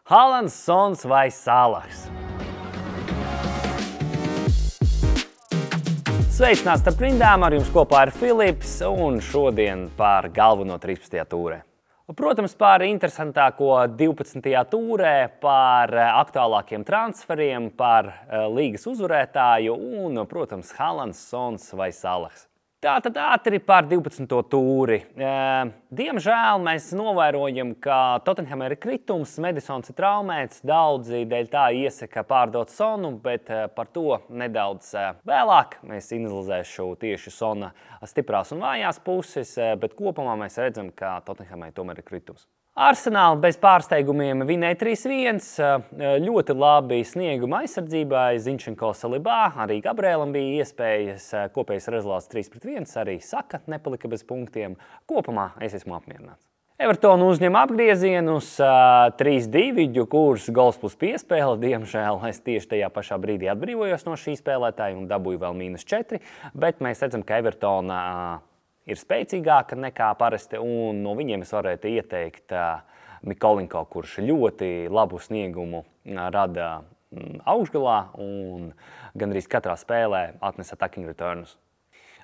Haalands, Sons vai Salahs? Sveicināts starp rindām, ar jums kopā ir Filips, un šodien par galveno 13. tūrē. Protams, par interesantāko 12. tūrē, par aktuālākiem transferiem, par līgas uzvarētāju un, protams, Haalands, Sons vai Salahs. Tātad ātri par 12. tūri. Diemžēl mēs novērojam, ka Tottenhamā ir kritums, Madisons ir traumēts, daudzi dēļ tā iesaka pārdot Sonu, bet par to nedaudz vēlāk. Mēs analizēšu tieši Sona stiprās un vājās puses, bet kopumā mēs redzam, ka Tottenhamai tomēr ir kritums. Arsenāli bez pārsteigumiem vinēja 3-1, ļoti labi snieguma aizsardzībai, Zinchenko, Salibā, arī Gabrielam bija iespējas, kopējais rezultāts 3-1, arī Saka nepalika bez punktiem. Kopumā es esmu apmierināts. Evertonu uzņem apgriezienus 3-2, kurs gols plus piespēle. Diemžēl es tieši tajā pašā brīdī atbrīvojos no šī spēlētāja un dabūju vēl -4, bet mēs redzam, ka Evertona ir spēcīgāka nekā parasti, un no viņiem es varētu ieteikt Mikolinko, kurš ļoti labu sniegumu rada augšgalā un gandrīz katrā spēlē atnes attacking returnus.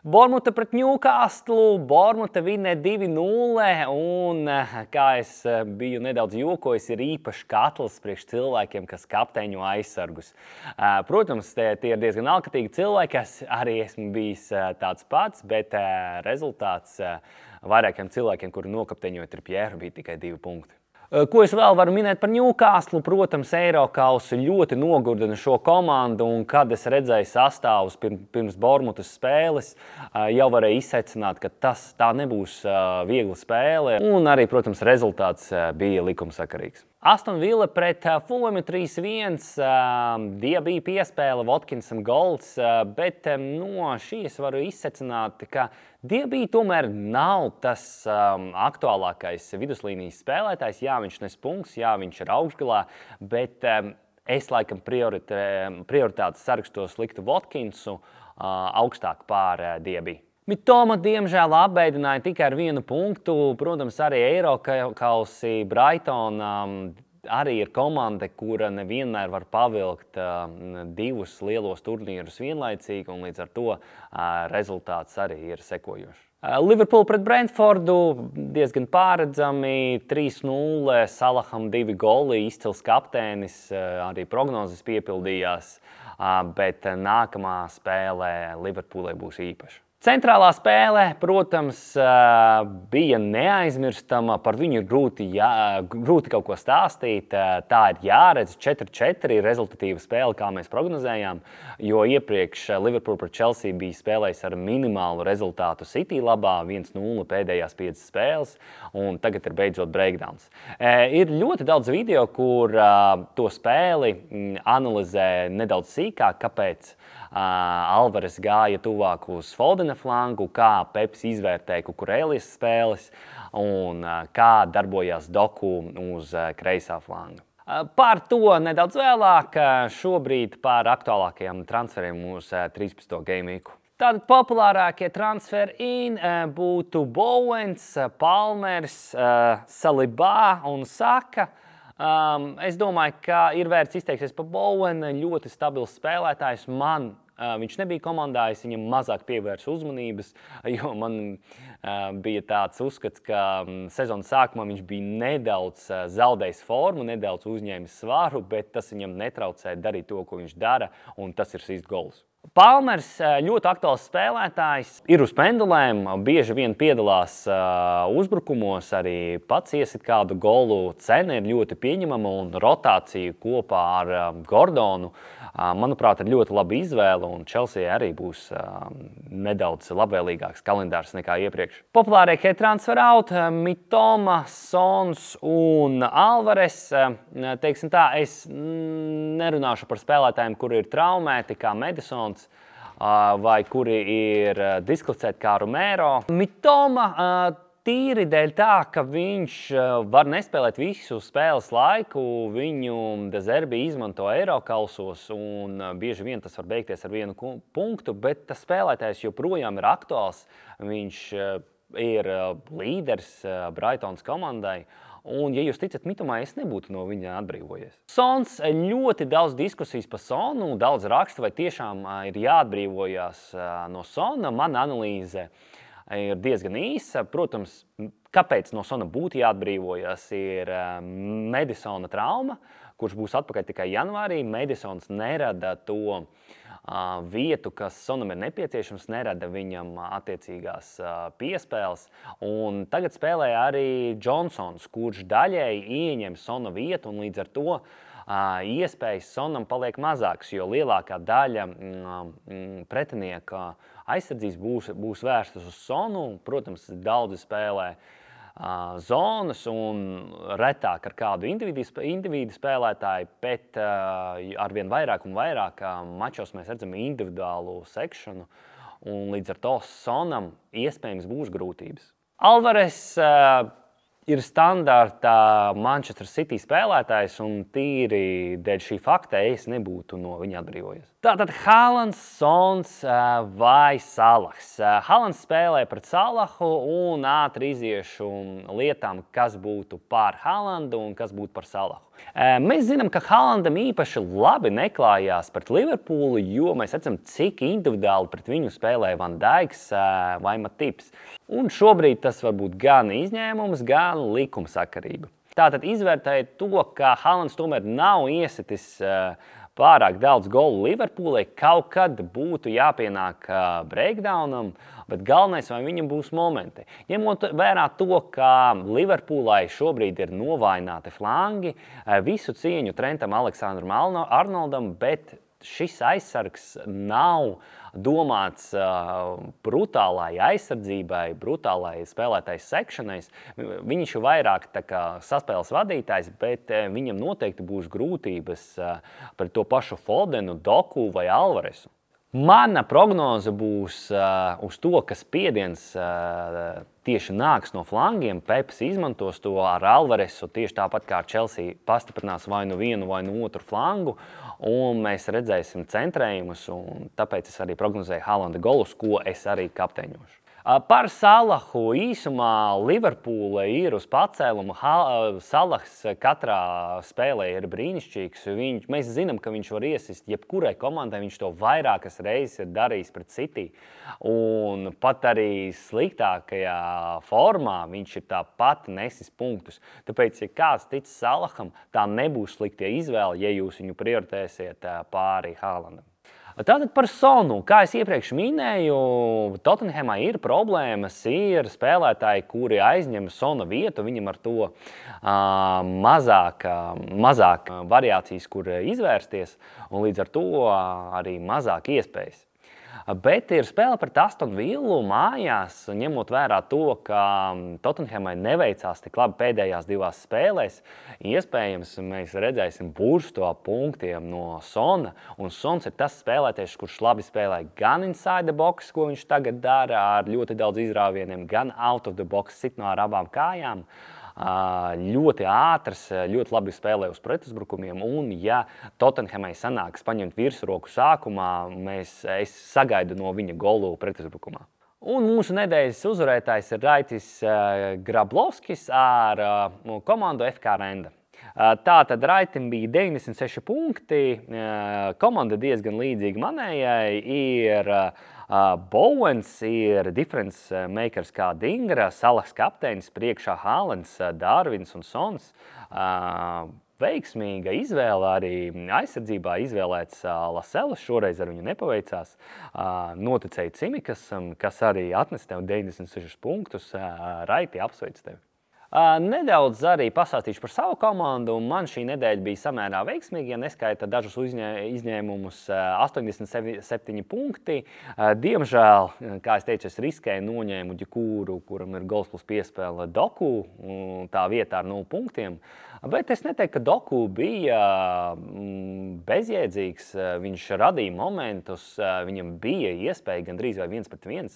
Bournemouth pret Newcastle. Bournemouth vinē 2-0, un, kā es biju nedaudz jokojis, ir īpašs katls priekš cilvēkiem, kas kapteiņo aizsargus. Protams, tie ir diezgan alkatīgi cilvēki, es arī esmu bijis tāds pats, bet rezultāts vairākiem cilvēkiem, kuri nokapteiņoja Trippieru, bija tikai 2 punkti. Ko es vēl varu minēt par Newcastle? Protams, Eirokausa ļoti nogurdina šo komandu, un kad es redzēju sastāvus pirms Bournemouthas spēles, jau varēju izsecināt, ka tā nebūs viegla spēle, un arī, protams, rezultāts bija likumsakarīgs. Aston Villa pret Fulham 3-1, Diaby piespēle, Watkinsam gols, bet no šīs varu izsecināt, ka Diaby tomēr nav tas aktuālākais viduslīnijas spēlētājs. Jā, viņš nes punkts, jā, viņš ir augšgalā, bet es laikam prioritātes sarakstos liktu Watkinsu augstāk pār Diaby. Mitoma, diemžēl, apbeidināja tikai ar 1 punktu. Protams, arī Eirokausi Brighton arī ir komanda, kura nevienmēr var pavilkt 2 lielos turnīrus vienlaicīgi, un līdz ar to rezultāts arī ir sekojošs. Liverpool pret Brentfordu diezgan pārredzami, 3-0, Salaham 2 goli, izcils kapteinis, arī prognozes piepildījās, bet nākamā spēlē Liverpoolai būs īpaša. Centrālā spēle, protams, bija neaizmirstama, par viņu ir grūti kaut ko stāstīt. Tā ir jāredz, 4-4 rezultatīva spēle, kā mēs prognozējām, jo iepriekš Liverpool pret Chelsea bija spēlējis ar minimālu rezultātu City labā, 1-0 pēdējās 5 spēles, un tagad ir beidzot breakdowns. Ir ļoti daudz video, kur to spēli analizē nedaudz sīkāk, kāpēc Alvarez gāja tuvāk uz Fodena flangu, kā Peps izvērtēja Kukurēlijas spēles un kā darbojās Doku uz kreisā flanga. Par to nedaudz vēlāk, šobrīd par aktuālākajiem transferiem uz 13. gameweeku. Tātad populārākie transferi būtu Bowens, Palmers, Salibā un Saka. Es domāju, ka ir vērts izteikties par Bowenu, ļoti stabils spēlētājs. Viņš nebija komandā, es viņam mazāk pievērsu uzmanības, jo man bija tāds uzskats, ka sezonas sākumā viņš bija nedaudz zaudējis formu, nedaudz uzņēmis svaru, bet tas viņam netraucēja darīt to, ko viņš dara, un tas ir sist gols. Palmers ļoti aktuāls spēlētājs, ir uz pendulēm, bieži vien piedalās uzbrukumos, arī pats iesit kādu golu, cena ir ļoti pieņemama un rotācija kopā ar Gordonu, manuprāt, ir ļoti laba izvēle, un Chelsea arī būs nedaudz labvēlīgāks kalendārs nekā iepriekš. Populārākie transfer out, Mitoma, Sons un Alvarez. Teiksim tā, es nerunāšu par spēlētājiem, kuri ir traumēti, kā Madisons, vai kuri ir disklicēti kā Romero. Mitoma tīri dēļ tā, ka viņš var nespēlēt visu spēles laiku, viņu De Zerbi izmanto Eirokausos, un bieži vien tas var beigties ar 1 punktu, bet tas spēlētājs joprojām ir aktuāls. Viņš ir līderis Brightons komandai, Un, ja jūs ticat mitumā, es nebūtu no viņa atbrīvojies. Sons, ļoti daudz diskusijas par Sonu, daudz raksta, vai tiešām ir jāatbrīvojas no Sona. Mana analīze ir diezgan īsa. Protams, kāpēc no Sona būtu jāatbrīvojas, ir Madisona trauma, kurš būs atpakaļ tikai janvārī. Madisons nerada to vietu, kas Sonam ir nepieciešams, nerada viņam attiecīgās piespēles. Un tagad spēlē arī Johnsons, kurš daļēji ieņem Sona vietu, un līdz ar to iespējas Sonam paliek mazākas, jo lielākā daļa pretinieka aizsardzības būs vērstas uz Sonu. Protams, daudzi spēlē zonas un retāk ar kādu individu spēlētāju, bet arvien vairāk un vairāk mačos mēs redzam individuālu sekšanu, un līdz ar to Sonam iespējams būs grūtības. Alvarez ir standarta Manchester City spēlētājs, un tīri dēļ šī fakta es nebūtu no viņa atbrīvojies. Tātad Haalands, Sons vai Salahs. Haalands spēlē pret Salahu un ātri iziešu lietām, kas būtu par Haalandu un kas būtu par Salahu. Mēs zinām, ka Haalandam īpaši labi neklājās pret Liverpoolu, jo mēs redzam, cik individuāli pret viņu spēlē Van Dijks vai Matips. Un šobrīd tas var būt gan izņēmums, gan likumsakarība. Tātad izvērtējot to, ka Haalands tomēr nav iesitis pārāk daudz golu Liverpoolai, kaut kad būtu jāpienāk breakdownam, bet galvenais, vai viņam būs momenti. Ņemot vērā to, ka Liverpoolai šobrīd ir novājināti flangi, visu cieņu Trentam Aleksandram Arnoldam, bet šis aizsargs nav domāts brutālai aizsardzībai, brutālai spēlētājas sekšanai. Viņš ir vairāk tā kā saspēles vadītājs, bet viņam noteikti būs grūtības pret to pašu Fodenu, Doku vai Alvaresu. Mana prognoze būs uz to, ka spiediens tieši nāks no flangiem. Peps izmantos to ar Alvaresu, tieši tāpat kā Chelsea pastiprinās vai nu vienu vai nu otru flangu, un mēs redzēsim centrējumus, un tāpēc es arī prognozēju Haalanda golus, ko es arī kapteiņošu. Par Salahu īsumā Liverpoola ir uz pacēlumu. Salahs katrā spēlē ir brīnišķīgs. Mēs zinām, ka viņš var iesist jebkurai komandai. Viņš to vairākas reizes ir darījis pret City. Un pat arī sliktākajā formā viņš ir tāpat nesis punktus. Tāpēc, ja kāds tic Salaham, tā nebūs sliktie izvēle, ja jūs viņu prioritēsiet pāri Haalandam. Tātad par Sonu. Kā es iepriekš minēju, Tottenhamā ir problēmas, ir spēlētāji, kuri aizņem Sona vietu, viņam ar to mazāk variācijas, kur izvērsties, un līdz ar to arī mazāk iespējas. Bet ir spēle pret Aston Villu mājās, ņemot vērā to, ka Tottenhamai neveicās tik labi pēdējās divās spēlēs. Iespējams, mēs redzēsim burstu punktiem no Sona, un Sons ir tas spēlētājs, kurš labi spēlē gan inside the box, ko viņš tagad dara ar ļoti daudz izrāvieniem, gan out of the box, sit no ar abām kājām. Ļoti ātrs, ļoti labi spēlē uz pretuzbrukumiem, un ja Tottenhamai sanāks paņemt virsroku sākumā, es sagaidu no viņa golu pretuzbrukumā. Un mūsu nedēļas uzvarētājs ir Raitis Grablovskis ar komandu FK Renda. Tātad Raitim bija 96 punkti, komanda diezgan līdzīga manējai, ir Bowens, ir difference makers kā Dingra, Salahs kapteinis, priekšā Haalands, Darvins un Sons. Veiksmīga izvēle arī aizsardzībā izvēlēts Lascelles, šoreiz ar viņu nepaveicās. Noticēja Cimikasam, kas arī atnes tev 96 punktus. Raiti, apsveic tevi! Nedaudz arī pastāstīšu par savu komandu. Man šī nedēļa bija samērā veiksmīga, ja neskaita dažus izņēmumus, 87 punkti. Diemžēl, kā es teicu, es riskēju, noņēmu Ģikūru, kuram ir gols plus piespēle Doku, tā vietā ar 0 punktiem. Bet es neteiktu, ka Doku bija bezjēdzīgs. Viņš radīja momentus, viņam bija iespēja gandrīz vai 1-1.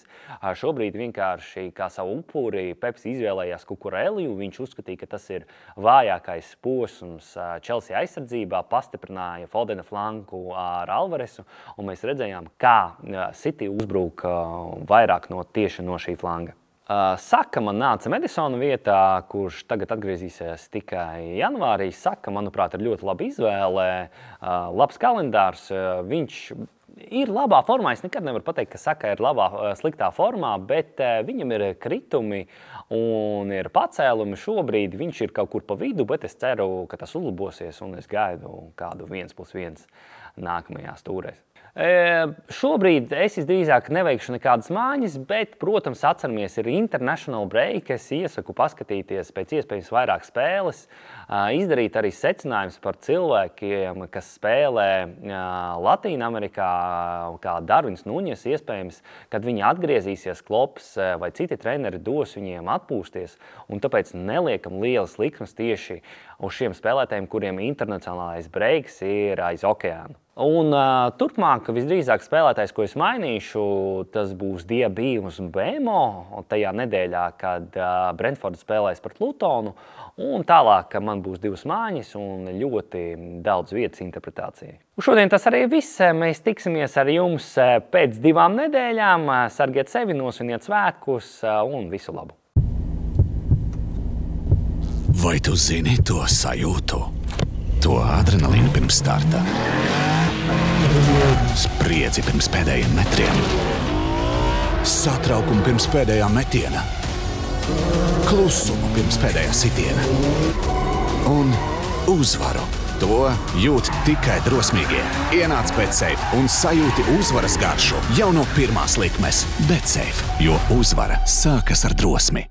Šobrīd vienkārši kā savu upuri Peps izvēlējās Kukureliju. Viņš uzskatīja, ka tas ir vājākais posms Chelsea aizsardzībā, pastiprināja Fodena flanku ar Alvaresu, un mēs redzējām, kā City uzbrūk vairāk tieši no šī flanga. Saka man nāca Madisona vietā, kurš tagad atgriezīsies tikai janvārī. Saka, manuprāt, ir ļoti laba izvēle, labs kalendārs. Viņš ir labā formā. Es nekad nevaru pateikt, ka Saka ir sliktā formā, bet viņam ir kritumi un ir pacēlumi. Šobrīd viņš ir kaut kur pa vidu, bet es ceru, ka tas uzlabosies un es gaidu kādu 1+1 nākamajās tūrēs. Šobrīd es visdrīzāk neveikšu nekādas mājas, bet, protams, atceramies, ir International Break. Es iesaku paskatīties pēc iespējas vairāk spēles, izdarīt arī secinājumus par cilvēkiem, kas spēlē Latīnamerikā, kā Darvins Nuņes, iespējams, kad viņi atgriezīsies, Klops vai citi treneri dos viņiem atpūsties, un tāpēc neliekam lielas likmes tieši uz šiem spēlētājiem, kuriem internacionālais breiks ir aiz okeāna. Un turpmāk visdrīzāk spēlētājs, ko es mainīšu, tas būs Diabijs un Bēmo tajā nedēļā, kad Brentfords spēlēs pret Lutonu. Un tālāk man būs 2 mājas un ļoti daudz vietas interpretācijai. Šodien tas arī viss. Mēs tiksimies ar jums pēc 2 nedēļām. Sargiet sevi, nosviniet svētkus un visu labu! Vai tu zini to sajūtu? To adrenalīnu pirms starta? Spriedzi pirms pēdējiem metriem? Satraukumu pirms pēdējā metiena? Klusumu pirms pēdējā sitiena? Un uzvaru. To jūt tikai drosmīgie. Ienāc BetSafe un sajūti uzvaras garšu jau no pirmās likmes. BetSafe, jo uzvara sākas ar drosmi.